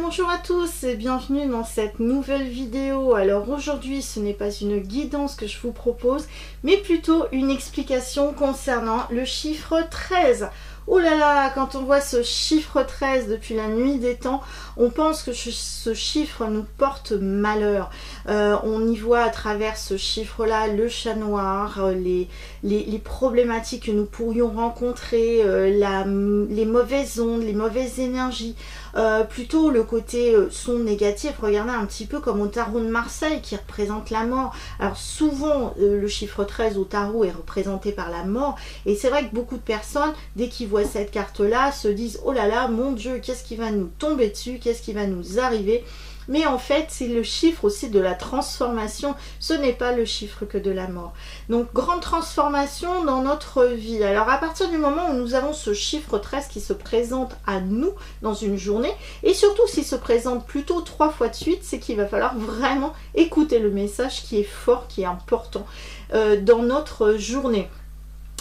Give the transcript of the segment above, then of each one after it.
bonjour à tous et bienvenue dans cette nouvelle vidéo. Alors aujourd'hui ce n'est pas une guidance que je vous propose, mais plutôt une explication concernant le chiffre 13. Oh là là, quand on voit ce chiffre 13 depuis la nuit des temps, on pense que ce chiffre nous porte malheur. On y voit à travers ce chiffre-là le chat noir, les problématiques que nous pourrions rencontrer, les mauvaises ondes, les mauvaises énergies. Plutôt le côté son négatif, regardez un petit peu comme au tarot de Marseille qui représente la mort. Alors souvent le chiffre 13 au tarot est représenté par la mort, et c'est vrai que beaucoup de personnes, dès qu'ils voient cette carte là, se disent oh là là, mon Dieu, qu'est-ce qui va nous tomber dessus, qu'est-ce qui va nous arriver. Mais en fait, c'est le chiffre aussi de la transformation. Ce n'est pas le chiffre que de la mort. Donc, grande transformation dans notre vie. Alors, à partir du moment où nous avons ce chiffre 13 qui se présente à nous dans une journée, et surtout s'il se présente plutôt 3 fois de suite, c'est qu'il va falloir vraiment écouter le message qui est fort, qui est important dans notre journée.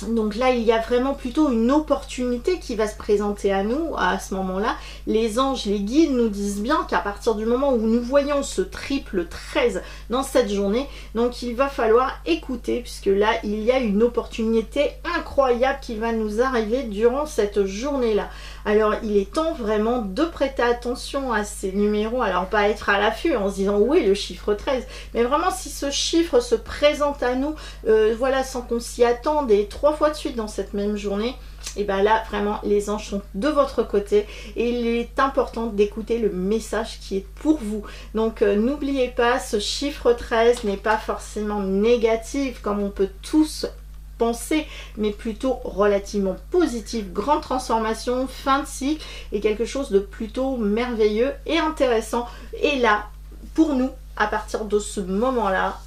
Donc là, il y a vraiment plutôt une opportunité qui va se présenter à nous à ce moment-là. Les anges, les guides nous disent bien qu'à partir du moment où nous voyons ce triple 13 dans cette journée, donc il va falloir écouter, puisque là, il y a une opportunité incroyable qui va nous arriver durant cette journée-là. Alors, il est temps vraiment de prêter attention à ces numéros. Alors, pas être à l'affût en se disant oui, le chiffre 13, mais vraiment si ce chiffre se présente à nous, voilà, sans qu'on s'y attende, et 3 fois de suite dans cette même journée, et bien là vraiment les anges sont de votre côté et il est important d'écouter le message qui est pour vous. Donc n'oubliez pas, ce chiffre 13 n'est pas forcément négatif comme on peut tous penser, mais plutôt relativement positif. Grande transformation, fin de cycle, et quelque chose de plutôt merveilleux et intéressant. Et là, pour nous, à partir de ce moment-là,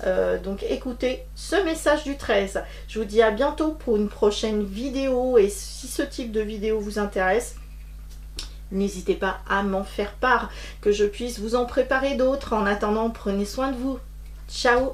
donc écoutez ce message du 13. Je vous dis à bientôt pour une prochaine vidéo, et si ce type de vidéo vous intéresse, n'hésitez pas à m'en faire part, que je puisse vous en préparer d'autres. En attendant, prenez soin de vous. Ciao!